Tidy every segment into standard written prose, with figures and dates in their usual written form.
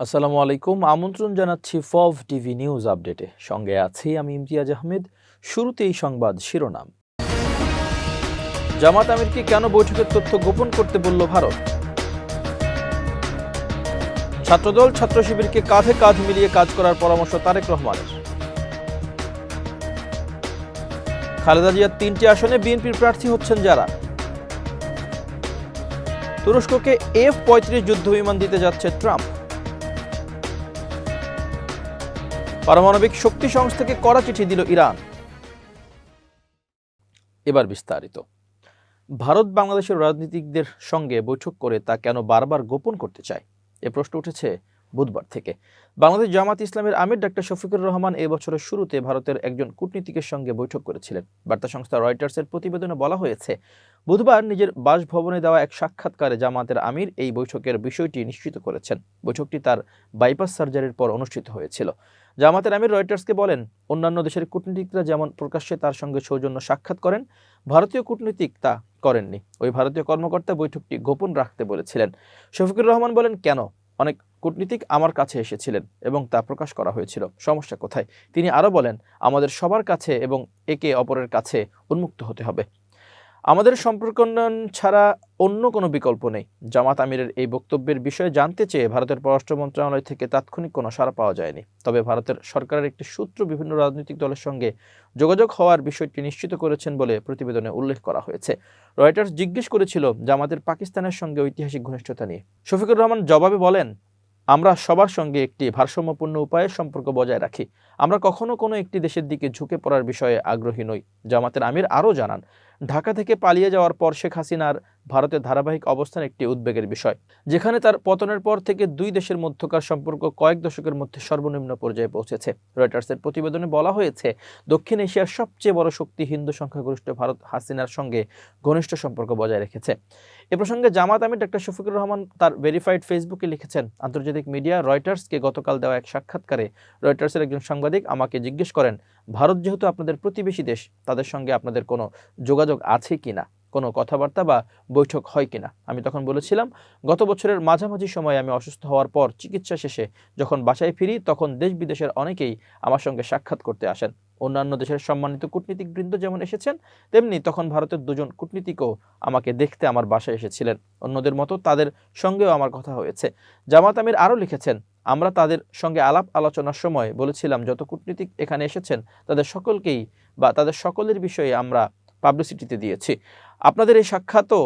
আসসালামু আলাইকুম। আমন্ত্রণ জানাচ্ছি ফভ টিভি নিউজ আপডেটে। সঙ্গে আছি আমি ইমতিয়াজ আহমেদ। শুরুতেই সংবাদ শিরোনাম। জামাত আমিরকে কেন বৈঠকের তথ্য গোপন করতে বলল ভারত? ছাত্রদল ছাত্র শিবিরকে কাঁধে কাঁধ মিলিয়ে কাজ করার পরামর্শ তারেক রহমানের। খালেদা জিয়ার ৩টি আসনে বিএনপির প্রার্থী হচ্ছেন যারা। তুরস্ককে F-35 যুদ্ধবিমান দিতে যাচ্ছে ট্রাম্প। পারমাণবিক শক্তি সংস্থাকে কড়া চিঠি দিল ইরান। এবার বিস্তারিত। ভারত বাংলাদেশের রাজনীতিকদের সঙ্গে বৈঠক করে তা কেন বারবার গোপন করতে চায়, এ প্রশ্ন উঠেছে বুধবার থেকে। বাংলাদেশ জামাত ইসলামের আমির ডক্টর শফিকুর রহমান এ বছরের শুরুতে ভারতের একজন কূটনীতিকের সঙ্গে বৈঠক করেছিলেন। বার্তা সংস্থা রয়টার্সের প্রতিবেদনে বলা হয়েছে, বুধবার নিজের বাসভবনে দেওয়া এক সাক্ষাৎকারে জামাতের আমির এই বৈঠকের বিষয়টি নিশ্চিত করেছেন। বৈঠকটি তার বাইপাস সার্জারির পর অনুষ্ঠিত হয়েছিল। জামাতের আমির রয়টার্সকে বলেন, অন্যান্য দেশের কূটনীতিকরা যেমন প্রকাশ্যে তার সঙ্গে সৌজন্য সাক্ষাৎ করেন, ভারতীয় কূটনীতিক তা করেননি। ওই ভারতীয় কর্মকর্তা বৈঠকটি গোপন রাখতে বলেছিলেন। শফিকুর রহমান বলেন, কেন? অনেক কূটনীতিক আমার কাছে এসেছিলেন এবং তা প্রকাশ করা হয়েছিল। সমস্যা কোথায়? তিনি আরও বলেন, আমাদের সবার কাছে এবং একে অপরের কাছে উন্মুক্ত হতে হবে। আমাদের সম্পর্ক উন্নয়ন ছাড়া অন্য কোনো বিকল্প নেই। জামাত আমিরের এই বক্তব্যের বিষয়ে জানতে চেয়ে ভারতের পররাষ্ট্র মন্ত্রণালয় থেকে তাৎক্ষণিক কোনো সাড়া পাওয়া যায়নি। তবে ভারতের সরকারের একটি সূত্র বিভিন্ন রাজনৈতিক দলের সঙ্গে যোগাযোগ হওয়ার বিষয়টি নিশ্চিত করেছেন বলে প্রতিবেদনে উল্লেখ করা হয়েছে। রয়টার্স জিজ্ঞেস করেছিল জামাতের পাকিস্তানের সঙ্গে ঐতিহাসিক ঘনিষ্ঠতা নিয়ে। শফিকুর রহমান জবাবে বলেন, আমরা সবার সঙ্গে একটি ভারসাম্যপূর্ণ উপায়ে সম্পর্ক বজায় রাখি। আমরা কখনো কোনো একটি দেশের দিকে ঝুঁকে পড়ার বিষয়ে আগ্রহী নই। জামাতের আমির আরও জানান, ঢাকা থেকে পালিয়ে যাওয়ার পর শেখ হাসিনার ভারতের ধারাবাহিক অবস্থান একটি উদ্বেগের বিষয়, যেখানে তার পতনের পর থেকে দুই দেশের মধ্যকার সম্পর্ক কয়েক দশকের মধ্যে সর্বনিম্ন পর্যায়ে পৌঁছেছে। রয়টার্সের প্রতিবেদনে বলা হয়েছে, দক্ষিণ এশিয়ার সবচেয়ে বড় শক্তি হিন্দু সংখ্যাগরিষ্ঠ ভারত হাসিনার সঙ্গে ঘনিষ্ঠ সম্পর্ক বজায় রেখেছে। এ প্রসঙ্গে জামাত আমির ডক্টর শফিকুর রহমান তার ভেরিফাইড ফেসবুকে লিখেছেন, আন্তর্জাতিক মিডিয়া রয়টার্সকে গতকাল দেওয়া এক সাক্ষাৎকারে রয়টার্সের একজন সাংবাদিক আমাকে জিজ্ঞেস করেন, ভারত যেহেতু আপনাদের প্রতিবেশী দেশ, তাদের সঙ্গে আপনাদের কোনো যোগাযোগ আছে কিনা, কোনো কথাবার্তা বা বৈঠক হয় কিনা। আমি তখন বলেছিলাম, গত বছরের মাঝামাঝি সময়ে আমি অসুস্থ হওয়ার পর চিকিৎসা শেষে যখন বাসায় ফিরি, তখন দেশ বিদেশের অনেকেই আমার সঙ্গে সাক্ষাৎ করতে আসেন। অন্যান্য দেশের সম্মানিত কূটনীতিকবৃন্দ যেমন এসেছেন, তেমনি তখন ভারতের দুজন কূটনীতিকও আমাকে দেখতে আমার বাসায় এসেছিলেন। অন্যদের মতো তাদের সঙ্গেও আমার কথা হয়েছে। জামাত আমির আরও লিখেছেন, আমরা তাদের সঙ্গে আলাপ আলোচনার সময় বলেছিলাম, যত কূটনীতিক এখানে এসেছেন তাদের সকলকেই বা তাদের সকলের বিষয়ে আমরা পাবলিসিটিতে দিয়েছি। আপনাদের এই সাক্ষাৎও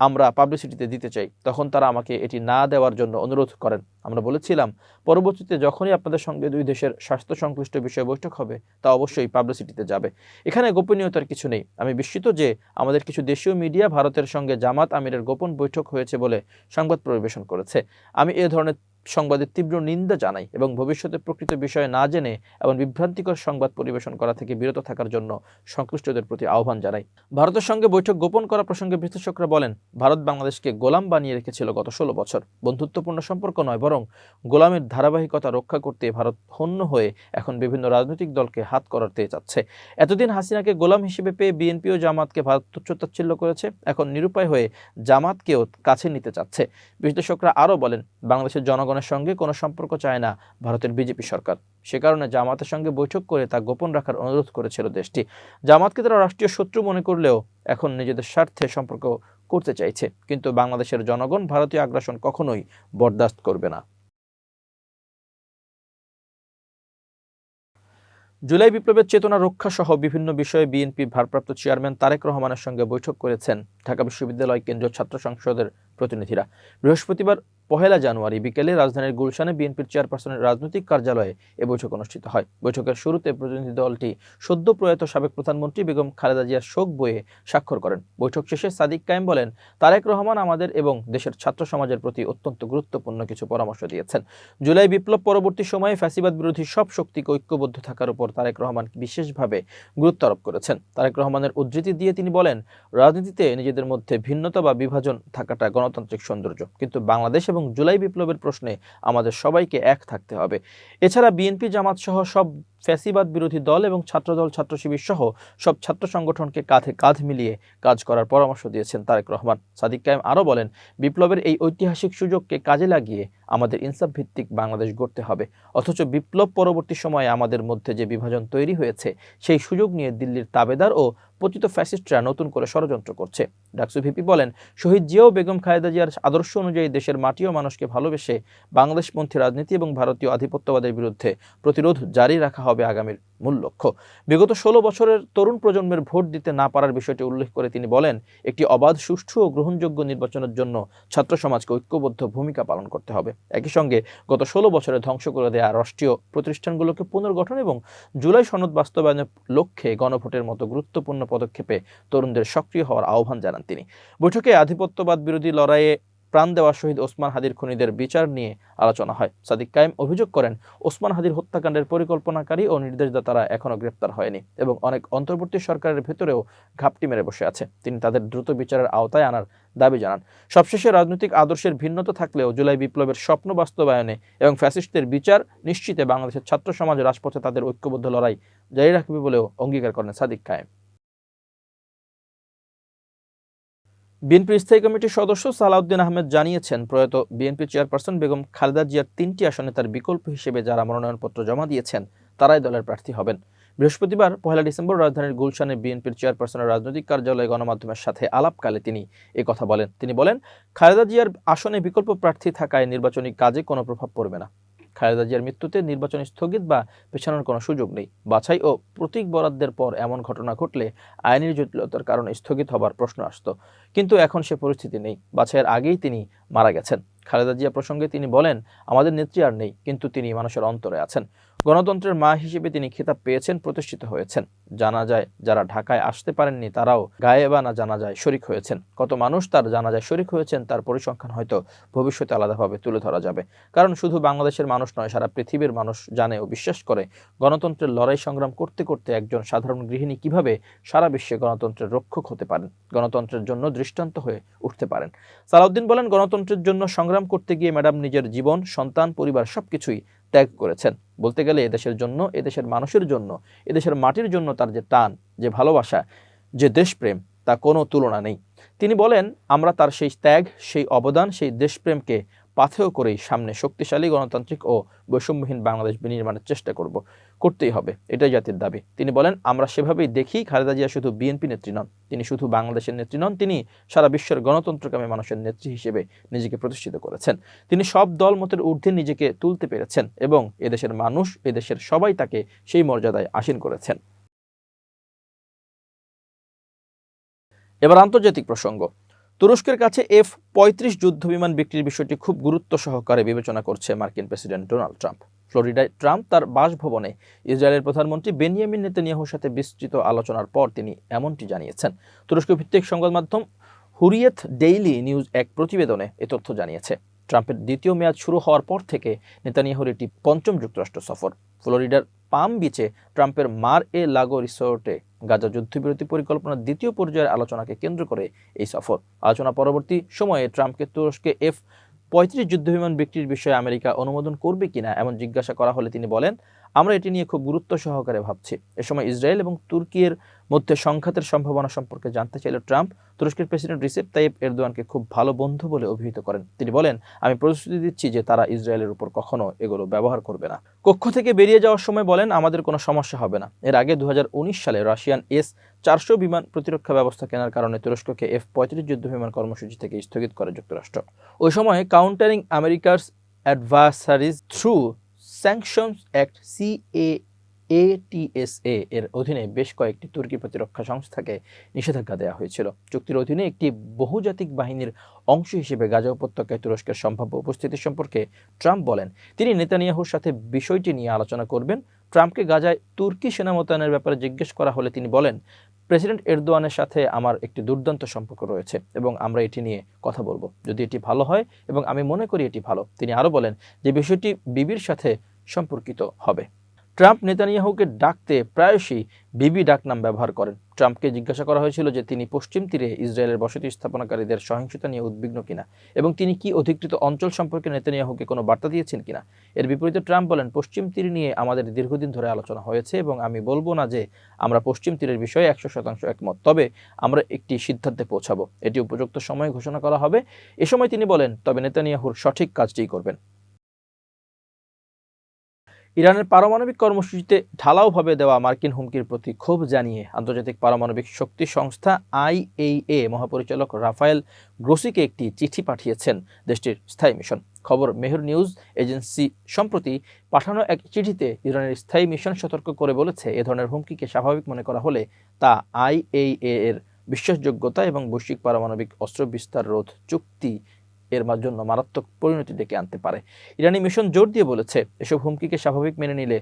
আমরা পাবলিসিটিতে দিতে চাই। তখন তারা আমাকে এটি না দেওয়ার জন্য অনুরোধ করেন। আমরা বলেছিলাম, পরবর্তীতে যখনই আপনাদের সঙ্গে দুই দেশের স্বাস্থ্য সংশ্লিষ্ট বিষয়ে বৈঠক হবে, তা অবশ্যই পাবলিসিটিতে যাবে। এখানে গোপনীয়তার কিছু নেই। আমি বিস্মিত যে আমাদের কিছু দেশীয় মিডিয়া ভারতের সঙ্গে জামাত আমিরের গোপন বৈঠক হয়েছে বলে সংবাদ পরিবেশন করেছে। আমি এ ধরনের সংবাদের তীব্র নিন্দা জানাই এবং ভবিষ্যতে প্রকৃত বিষয়ে না জেনে এবং বিভ্রান্তিকর সংবাদ পরিবেশন করা থেকে বিরত থাকার জন্য সংশ্লিষ্টদের প্রতি আহ্বান জানাই। ভারতের সঙ্গে বৈঠক গোপন করা প্রসঙ্গে বিশ্লেষকরা বলেন, ভারত বাংলাদেশকে গোলাম বানিয়ে রেখেছিল গত 16 বছর। বন্ধুত্বপূর্ণ সম্পর্ক নয়, বরং গোলামের ধারাবাহিকতা রক্ষা করতে ভারত হন্য হয়ে এখন বিভিন্ন রাজনৈতিক দলকে হাত করাতে চাচ্ছে। এতদিন হাসিনাকে গোলাম হিসেবে পেয়ে বিএনপি ও জামাতকে ভারত তুচ্ছ-তাচ্ছিল্য করেছে, এখন নিরুপায় হয়ে জামাতকেও কাছে নিতে চাচ্ছে। বিশ্লেষকরা আরও বলেন, বাংলাদেশের জনগণের সঙ্গে কোনো সম্পর্ক চায় না ভারতের বিজেপি সরকার। সে কারণে জামাতের সঙ্গে বৈঠক করে তা গোপন রাখার অনুরোধ করেছিল দেশটি। জামাতকে তারা রাষ্ট্রীয় শত্রু মনে করলেও এখন নিজেদের স্বার্থে সম্পর্ক করতে চাইছে, কিন্তু বাংলাদেশের জনগণ ভারতীয় আগ্রাসন কখনোই বরদাস্ত করবে না। জুলাই বিপ্লবের চেতনা রক্ষা সহ বিভিন্ন বিষয়ে বিএনপির ভারপ্রাপ্ত চেয়ারম্যান তারেক রহমানের সঙ্গে বৈঠক করেছেন ঢাকা বিশ্ববিদ্যালয় কেন্দ্রীয় ছাত্র সংসদের প্রতিনিধিরা। বৃহস্পতিবার 1 জানুয়ারি বিকেলে রাজধানীর গুলশানে বিএনপির চেয়ারপারসনের রাজনৈতিক কার্যালয়ে এ বৈঠক অনুষ্ঠিত হয়। বৈঠকের শুরুতে প্রতিনিধি দলটি সদ্য প্রয়াত সাবেক প্রধানমন্ত্রী বেগম খালেদা জিয়ার শোক বইয়ে স্বাক্ষর করেন। বৈঠক শেষে সাদিক কায়েম বলেন, তারেক রহমান আমাদের এবং দেশের ছাত্র সমাজের প্রতি অত্যন্ত গুরুত্বপূর্ণ কিছু পরামর্শ দিয়েছেন। জুলাই বিপ্লব পরবর্তী সময়ে ফ্যাসিবাদ বিরোধী সব শক্তিকে ঐক্যবদ্ধ থাকার উপর তারেক রহমান বিশেষভাবে গুরুত্ব আরোপ করেছেন। তারেক রহমানের উদ্ধৃতি দিয়ে তিনি বলেন, রাজনীতিতে নিজেদের মধ্যে ভিন্নতা বা বিভাজন থাকাটা গণতান্ত্রিক সৌন্দর্য, কিন্তু বাংলাদেশ এবং জুলাই বিপ্লবের প্রশ্নে আমাদের সবাইকে এক থাকতে হবে। এছাড়া বিএনপি জামাত সহ সব ফ্যাসিবাদ বিরোধী দল এবং ছাত্রদল, ছাত্র শিবির সহ সব ছাত্র সংগঠনকে কাঁধে কাঁধ মিলিয়ে কাজ করার পরামর্শ দিয়েছেন তারেক রহমান। সাদিক কায়েম আরও বলেন, বিপ্লবের এই ঐতিহাসিক সুযোগকে কাজে লাগিয়ে আমাদের ইনসাফ ভিত্তিক বাংলাদেশ গড়তে হবে। অথচ বিপ্লব পরবর্তী সময়ে আমাদের মধ্যে যে বিভাজন তৈরি হয়েছে, সেই সুযোগ নিয়ে দিল্লির তাবেদার ও পতিত ফ্যাসিস্টরা নতুন করে ষড়যন্ত্র করছে। ডাকসু ভিপি বলেন, শহীদ জিয়া ও বেগম খালেদা জিয়ার আদর্শ অনুযায়ী দেশের মাটি ও মানুষকে ভালোবেসে বাংলাদেশপন্থী রাজনীতি এবং ভারতীয় আধিপত্যবাদের বিরুদ্ধে প্রতিরোধ জারি রাখা হবে আগামীর মূল লক্ষ্য। বিগত 16 বছরের তরুণ প্রজন্মের ভোট দিতে না পারার বিষয়টি উল্লেখ করে তিনি বলেন, একটি অবাধ, সুষ্ঠু ও গ্রহণযোগ্য নির্বাচনের জন্য ছাত্র সমাজকে ঐক্যবদ্ধ ভূমিকা পালন করতে হবে। একই সঙ্গে গত 16 বছরে ধ্বংস করে দেওয়া রাষ্ট্রীয় প্রতিষ্ঠানগুলোকে পুনর্গঠন এবং জুলাই সনদ বাস্তবায়নের লক্ষ্যে গণভোটের মতো গুরুত্বপূর্ণ পদক্ষেপে তরুণদের সক্রিয় হওয়ার আহ্বান জানান তিনি। বৈঠকে আধিপত্যবাদ বিরোধী লড়াইয়ে প্রাণ দেওয়া শহীদ ওসমান হাদির খুনিদের বিচার নিয়ে আলোচনা হয়। সাদিক কায়েম অভিযোগ করেন, ওসমান হাদির হত্যাকাণ্ডের পরিকল্পনাকারী ও নির্দেশদাতারা এখনো গ্রেপ্তার হয়নি এবং অনেক অন্তর্বর্তী সরকারের ভেতরেও ঘাপটি মেরে বসে আছে। তিনি তাদের দ্রুত বিচারের আওতায় আনার দাবি জানান। সবশেষে রাজনৈতিক আদর্শের ভিন্নতা থাকলেও জুলাই বিপ্লবের স্বপ্ন বাস্তবায়নে এবং ফ্যাসিস্টদের বিচার নিশ্চিতে বাংলাদেশের ছাত্র সমাজ রাজপথে তাদের ঐক্যবদ্ধ লড়াই জারি রাখবে বলেও অঙ্গীকার করেন সাদিক কায়েম। বিএনপির স্থায়ী কমিটির সদস্য সালাউদ্দিন আহমেদ জানিয়েছেন, প্রয়াত বিএনপি চেয়ারপারসন বেগম খালেদা জিয়ার 3টি আসনে তার বিকল্প হিসেবে যারা মনোনয়নপত্র জমা দিয়েছেন তারাই দলের প্রার্থী হবেন। বৃহস্পতিবার 1 ডিসেম্বর রাজধানীর গুলশানে বিএনপির চেয়ারপারসনের রাজনৈতিক কার্যালয়ে গণমাধ্যমের সাথে আলাপকালে তিনি কথা বলেন। তিনি বলেন, খালেদা জিয়ার আসনে বিকল্প প্রার্থী থাকায় নির্বাচনী কাজে কোনো প্রভাব পড়বে না। খালেদা জিয়ার মৃত্যুতে নির্বাচন স্থগিত বা পেছানোর কোনো সুযোগ নেই। বাছাই ও প্রতীক বরাদ্দের পর এমন ঘটনা ঘটলে আইনি জটিলতার কারণে স্থগিত হবার প্রশ্ন আসত, কিন্তু এখন সে পরিস্থিতি নেই। বাছাইয়ের আগেই তিনি মারা গেছেন। খালেদা জিয়া প্রসঙ্গে তিনি বলেন, আমাদের নেত্রী আর নেই, কিন্তু তিনি মানুষের অন্তরে আছেন। গণতন্ত্রের মা হিসেবে তিনি খেতাব পেয়েছেন, প্রতিষ্ঠিত হয়েছেন। জানা যায় যারা ঢাকায় আসতে পারেননি তারাও গায়েবানা জানাজায় শরিক হয়েছেন। কত মানুষ তার জানাজায় শরিক হয়েছেন তার পরিসংখ্যান হয়তো ভবিষ্যতে আলাদাভাবে তুলে ধরা যাবে। কারণ শুধু বাংলাদেশের মানুষ নয়, সারা পৃথিবীর মানুষ জানে ও বিশ্বাস করে গণতন্ত্রের লড়াই সংগ্রাম করতে করতে একজন সাধারণ গৃহিণী কিভাবে সারা বিশ্বে গণতন্ত্রের রক্ষক হতে পারেন, গণতন্ত্রের জন্য দৃষ্টান্ত হয়ে উঠতে পারেন। সালাউদ্দিন বলেন, গণতন্ত্রের জন্য সংগ্রাম করতে গিয়ে ম্যাডাম নিজের জীবন, সন্তান, পরিবার সবকিছুই ত্যাগ করেছেন। বলতে গেলে এদেশের জন্য, এদেশের মানুষের জন্য, এদেশের মাটির জন্য তার যে টান, যে ভালোবাসা, যে দেশপ্রেম, তা কোনো তুলনা নেই। তিনি বলেন, আমরা তার সেই ত্যাগ, সেই অবদান, সেই দেশপ্রেমকে পাথেয় করেই সামনে শক্তিশালী গণতান্ত্রিক ও বৈষম্যহীন বাংলাদেশ বিনির্মাণের চেষ্টা করতেই হবে, এটাই জাতির দাবি। তিনি বলেন, আমরা সেভাবেই দেখি, খালেদা জিয়া শুধু বিএনপি নেত্রী নন, তিনি শুধু বাংলাদেশের নেত্রী নন, তিনি সারা বিশ্বের গণতন্ত্রকামী মানুষের নেত্রী হিসেবে নিজেকে প্রতিষ্ঠিত করেছেন। তিনি সব দল মতের ঊর্ধ্বে নিজেকে তুলতে পেরেছেন এবং এদেশের মানুষ, এদেশের সবাই তাকে সেই মর্যাদায় আসীন করেছেন। এবার আন্তর্জাতিক প্রসঙ্গ। তুরস্কের কাছে F-35 যুদ্ধবিমান বিক্রির বিষয়টি খুব গুরুত্ব সহকারে বিবেচনা করছে মার্কিন প্রেসিডেন্ট ডোনাল্ড ট্রাম্প। ফ্লোরিডায় ট্রাম্প তার বাসভবনে ইসরায়েলের প্রধানমন্ত্রী বেনিয়ামিন নেতানিয়াহুর সাথে বিস্তৃত আলোচনার পর তিনি এমনটি জানিয়েছেন। তুরস্ক ভিত্তিক সংবাদ মাধ্যম হুরিয়েত ডেইলি নিউজ এক প্রতিবেদনে এ তথ্য জানিয়েছে। ট্রাম্পের দ্বিতীয় মেয়াদ শুরু হওয়ার পর থেকে নেতানিয়াহুর এটি ৫ম যুক্তরাষ্ট্র সফর। ফ্লোরিডার পাম বিচে ট্রাম্পের মার-এ-লাগো রিসোর্টে গাজা যুদ্ধবিরতি পরিকল্পনার দ্বিতীয় পর্যায়ের আলোচনাকে কেন্দ্র করে এই সফর। আলোচনা পরবর্তী সময়ে ট্রাম্পকে তুরস্কে F-35 যুদ্ধবিমান বিক্রির বিষয়ে আমেরিকা অনুমোদন করবে কিনা এমন জিজ্ঞাসা করা হলে তিনি বলেন, আমরা এটি নিয়ে খুব গুরুত্ব সহকারে ভাবছি। এ সময় ইসরায়েল এবং তুর্কির মধ্যে সংঘাতের সম্ভাবনা সম্পর্কে জানতে চাইলে ট্রাম্প তুরস্কের প্রেসিডেন্ট রিসেপ তাইয়েপ এরদোয়ানকে খুব ভালো বন্ধু বলে অভিহিত করেন। তিনি বলেন, আমি প্রতিশ্রুতি দিচ্ছি যে তারা ইসরায়েলের উপর কখনো এগুলো ব্যবহার করবে না। কক্ষ থেকে বেরিয়ে যাওয়ার সময় বলেন, আমাদের কোনো সমস্যা হবে না। এর আগে 2019 সালে রাশিয়ান S-400 বিমান প্রতিরক্ষা ব্যবস্থা কেনার কারণে তুরস্ককে F-35 যুদ্ধবিমান কর্মসূচি থেকে স্থগিত করে যুক্তরাষ্ট্র। ওই সময় countering America's adversaries through sanctions act CAATSA এর অধীনে বেশ কয়েকটি তুর্কি প্রতিরক্ষা সংস্থাকে নিষেধাজ্ঞা দেওয়া হয়েছিল। চুক্তির অধীনে একটি বহুজাতিক বাহিনীর অংশ হিসেবে গাজা উপত্যকায় তুরস্কের সম্ভাব্য উপস্থিতি সম্পর্কে ট্রাম্প বলেন, তিনি নেতানিয়াহুর সাথে বিষয়টি নিয়ে আলোচনা করবেন। ট্রাম্পকে গাজায় তুর্কি সেনা মোতায়েনের ব্যাপারে জিজ্ঞেস করা হলে তিনি বলেন, প্রেসিডেন্ট এরদোয়ানের সাথে আমার একটি দুর্দান্ত সম্পর্ক রয়েছে এবং আমরা এটি নিয়ে কথা বলবো যদি এটি ভালো হয়, এবং আমি মনে করি এটি ভালো। তিনি আরও বলেন যে বিষয়টি বিবির সাথে সম্পর্কিত হবে। ট্রাম্প নেতানিয়াহুকে ডাকতে প্রায়শই বিবি ডাকনাম ব্যবহার করেন। ট্রাম্পকে জিজ্ঞাসা করা হয়েছিল যে তিনি পশ্চিম তীরে ইসরায়েলের বসতি স্থাপনাকারীদের সহিংসতা নিয়ে উদ্বিগ্ন কিনা এবং তিনি কি অধিকৃত অঞ্চল সম্পর্কে নেতানিয়াহুকে কোনো বার্তা দিয়েছেন কিনা। এর বিপরীতে ট্রাম্প বলেন, পশ্চিম তীর নিয়ে আমাদের দীর্ঘদিন ধরে আলোচনা হয়েছে এবং আমি বলবো না যে আমরা পশ্চিম তীরের বিষয়ে 100% একমত, তবে আমরা একটি সিদ্ধান্তে পৌঁছাবো। এটি উপযুক্ত সময়ে ঘোষণা করা হবে। এ সময় তিনি বলেন, তবে নেতানিয়াহুর সঠিক কাজটিই করবেন। ইরানের পারমাণবিক কর্মসূচিতে ঢালাওভাবে দেওয়া মার্কিন হুমকির প্রতি ক্ষোভ জানিয়ে আন্তর্জাতিক পারমাণবিক শক্তি সংস্থা IAEA মহাপরিচালক রাফায়েল গ্রোসিকে একটি চিঠি পাঠিয়েছেন দেশটির স্থায়ী মিশন। খবর মেহর নিউজ এজেন্সি সম্প্রতি পাঠানো এক চিঠিতে ইরানের স্থায়ী মিশন সতর্ক করে বলেছে, এ ধরনের হুমকিকে স্বাভাবিক মনে করা হলে তা IAEA এর বিশ্বাসযোগ্যতা এবং বৈশ্বিক পারমাণবিক অস্ত্র বিস্তার রোধ চুক্তি এর জন্য মারাত্মক পরিণতি ডেকে আনতে পারে। ইরানি মিশন জোর দিয়ে বলেছে, এসব হুমকিকে স্বাভাবিক মেনে নিলে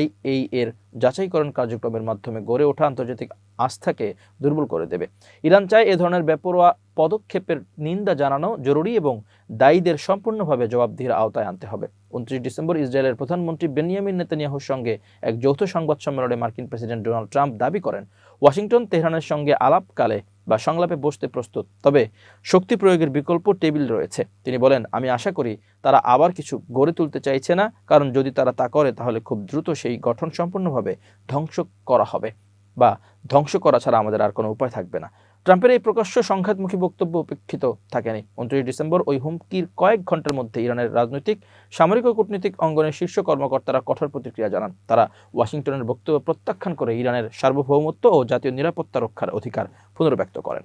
IAEA এর যাচাইকরণ কার্যক্রমের মাধ্যমে গড়ে ওঠা আন্তর্জাতিক আস্থাকে দুর্বল করে দেবে। ইরান চায় এ ধরনের বেপরোয়া পদক্ষেপের নিন্দা জানানো জরুরি এবং দায়ীদের সম্পূর্ণভাবে জবাবদিহির আওতায় আনতে হবে। 29 ডিসেম্বর ইসরায়েলের প্রধানমন্ত্রী বেনিয়ামিন নেতানিয়াহুর সঙ্গে এক যৌথ সংবাদ সম্মেলনে মার্কিন প্রেসিডেন্ট ডোনাল্ড ট্রাম্প দাবি করেন, ওয়াশিংটন তেহরানের সঙ্গে আলাপকালে বা সংলাপে বসতে প্রস্তুত, তবে শক্তি প্রয়োগের বিকল্প টেবিল রয়েছে। তিনি বলেন, আমি আশা করি তারা আবার কিছু গড়ে তুলতে চাইছে না, কারণ যদি তারা তা করে তাহলে খুব দ্রুত সেই গঠন সম্পূর্ণভাবে ধ্বংস করা হবে বা ধ্বংস করা ছাড়া আমাদের আর কোনো উপায় থাকবে না। ট্রাম্পের এই প্রকাশ্য সংঘাতমুখী বক্তব্য উপেক্ষিত থাকেনি। 29 ডিসেম্বর ওই হুমকির কয়েক ঘন্টার মধ্যে ইরানের রাজনৈতিক, সামরিক ও কূটনৈতিক অঙ্গনের শীর্ষ কর্মকর্তারা কঠোর প্রতিক্রিয়া জানান। তারা ওয়াশিংটনের বক্তব্য প্রত্যাখ্যান করে ইরানের সার্বভৌমত্ব ও জাতীয় নিরাপত্তা রক্ষার অধিকার পুনর্ব্যক্ত করেন।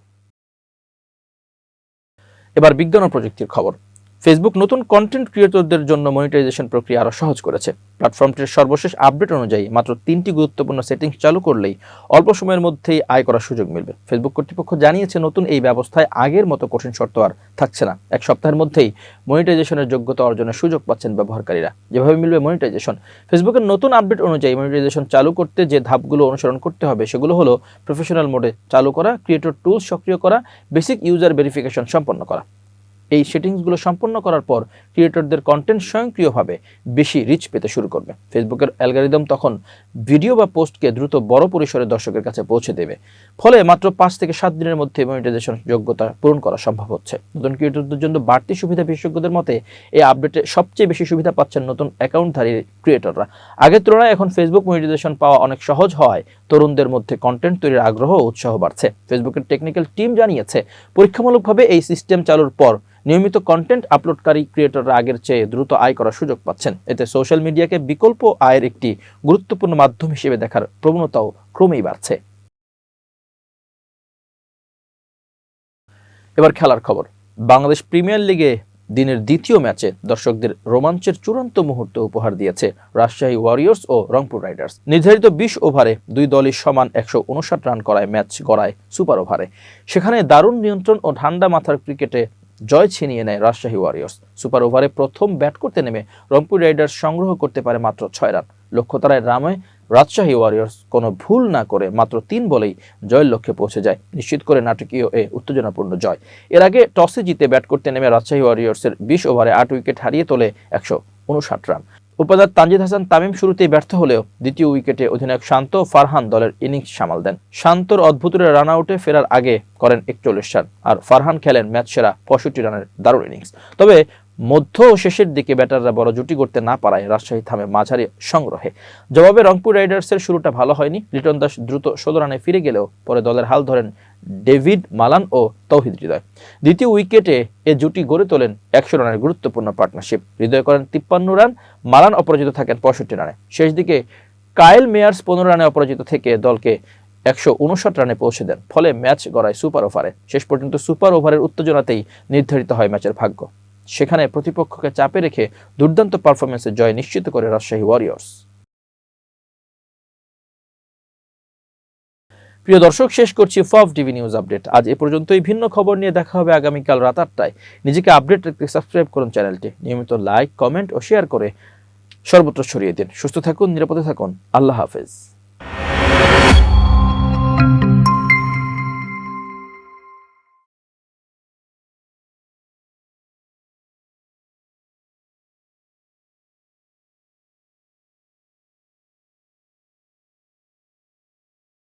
এবার বিজ্ঞান ও প্রযুক্তির খবর। ফেসবুক নতুন কন্টেন্ট ক্রিয়েটরদের জন্য মনিটাইজেশন প্রক্রিয়া আরও সহজ করেছে। প্ল্যাটফর্মটির সর্বশেষ আপডেট অনুযায়ী মাত্র 3টি গুরুত্বপূর্ণ সেটিংস চালু করলেই অল্প সময়ের মধ্যেই আয় করার সুযোগ মিলবে। ফেসবুক কর্তৃপক্ষ জানিয়েছে, নতুন এই ব্যবস্থায় আগের মতো কঠিন শর্ত আর থাকছে না। এক সপ্তাহের মধ্যেই মনিটাইজেশনের যোগ্যতা অর্জনের সুযোগ পাচ্ছেন ব্যবহারকারীরা। যেভাবে মিলবে মনিটাইজেশন, ফেসবুকের নতুন আপডেট অনুযায়ী মনিটাইজেশন চালু করতে যে ধাপগুলো অনুসরণ করতে হবে সেগুলো হলো প্রফেশনাল মোডে চালু করা, ক্রিয়েটর টুলস সক্রিয় করা, বেসিক ইউজার ভেরিফিকেশন সম্পন্ন করা। এই সেটিংসগুলো সম্পন্ন করার পর ক্রিয়েটরদের কন্টেন্ট স্বয়ংক্রিয়ভাবে বেশি রিচ পেতে শুরু করবে। ফেসবুকের অ্যালগরিদম তখন ভিডিও বা পোস্টকে দ্রুত বড় পরিসরে দর্শকের কাছে পৌঁছে দেবে। ফলে মাত্র 5 থেকে 7 দিনের মধ্যে মনিটাইজেশন যোগ্যতা পূরণ করা সম্ভব হচ্ছে। নতুন ক্রিয়েটরদের জন্য বাড়তি সুবিধা বিশেষজ্ঞদের মতে এই আপডেটে সবচেয়ে বেশি সুবিধা পাচ্ছেন নতুন অ্যাকাউন্টধারী ক্রিয়েটররা। আগের তুলনায় এখন ফেসবুক মনিটাইজেশন পাওয়া অনেক সহজ হওয়ায় তরুণদের মধ্যে কন্টেন্ট তৈরির আগ্রহ ও উৎসাহ বাড়ছে। ফেসবুকের টেকনিক্যাল টিম জানিয়েছে, পরীক্ষামূলকভাবে এই সিস্টেম চালুর পর নিয়মিত কন্টেন্ট আপলোডকারী ক্রিয়েটররা আগের চেয়ে দ্রুত আয় করার সুযোগ পাচ্ছেন। এতে সোশ্যাল মিডিয়াকে বিকল্প আয়ের একটি গুরুত্বপূর্ণ মাধ্যম হিসেবে দেখার প্রবণতাও ক্রমেই বাড়ছে। এবার খেলার খবর। বাংলাদেশ প্রিমিয়ার লিগে দিনের দ্বিতীয় ম্যাচে দর্শকদের রোমাঞ্চের চূড়ান্ত মুহূর্ত উপহার দিয়েছে রাজশাহী ওয়ারিয়র্স ও রংপুর রাইডার্স। নির্ধারিত 20 ওভারে দুই দলই সমান 159 রান করায় ম্যাচ গড়ায় সুপার ওভারে। সেখানে দারুণ নিয়ন্ত্রণ ও ঠান্ডা মাথার ক্রিকেটে জয় ছিনিয়ে নেয় রাজশাহী ওয়ারিয়র্স। সুপার ওভারে প্রথম ব্যাট করতে নেমে রংপুর রাইডার্স সংগ্রহ করতে পারে মাত্র 6 রান। লক্ষ্যতারায় রামে রাজশাহী ওয়ারিয়র্স কোনো ভুল না করে মাত্র 3 বলেই জয়ের লক্ষ্যে পৌঁছে যায়, নিশ্চিত করে নাটকীয় এ উত্তেজনাপূর্ণ জয়। এর আগে টসে জিতে ব্যাট করতে নেমে রাজশাহী ওয়ারিয়র্সের 20 ওভারে 8 উইকেট হারিয়ে তোলে 159 রান। উপাদার তানজিদ হাসান তামিম শুরুতেই ব্যর্থ হলেও দ্বিতীয় উইকেটে অধিনায়ক শান্ত ফারহান দলের ইনিংস সামাল দেন। শান্তর অদ্ভুতের রান আউটে ফেরার আগে করেন 41 রান, আর ফারহান খেলেন ম্যাচ সেরা 65 রানের দারুণ ইনিংস। তবে মধ্য ও শেষের দিকে ব্যাটাররা বড় জুটি করতে না পারায় রাজশাহী থামে মাঝারি সংগ্রহে। জবাবে রংপুর রাইডার্সের শুরুটা ভালো হয়নি। লিটন দাস দ্রুত 16 রানে ফিরে গেলেও পরে দলের হাল ধরেন ডেভিড মালান ও তৌহিদ হৃদয়। দ্বিতীয় উইকেটে এ জুটি গড়ে তোলেন 100 রানের গুরুত্বপূর্ণ পার্টনারশিপ। হৃদয় করেন 53 রান, মালান অপরাজিত থাকেন 65 রানে। শেষ দিকে কায়েল মেয়ার্স 15 রানে অপরাজিত থেকে দলকে 159 রানে পৌঁছে দেন। ফলে ম্যাচ গড়ায় সুপার ওভারে। শেষ পর্যন্ত সুপার ওভারের উত্তেজনাতেই নির্ধারিত হয় ম্যাচের ভাগ্য। সেখানে প্রতিপক্ষকে চাপে রেখে দুর্দান্ত পারফরমেন্সে জয় নিশ্চিত করে রাজশাহী ওয়ারিয়র্স। প্রিয় দর্শক, শেষ করছি ফফ টিভি নিউজ আপডেট। আজ এ পর্যন্তই। ভিন্ন খবর নিয়ে দেখা হবে আগামীকাল রাত 8টায়। নিজেকে আপডেট রাখতে সাবস্ক্রাইব করুন চ্যানেলটি। নিয়মিত লাইক, কমেন্ট ও শেয়ার করে সর্বত্র ছড়িয়ে দিন। সুস্থ থাকুন, নিরাপদে থাকুন। আল্লাহ হাফেজ।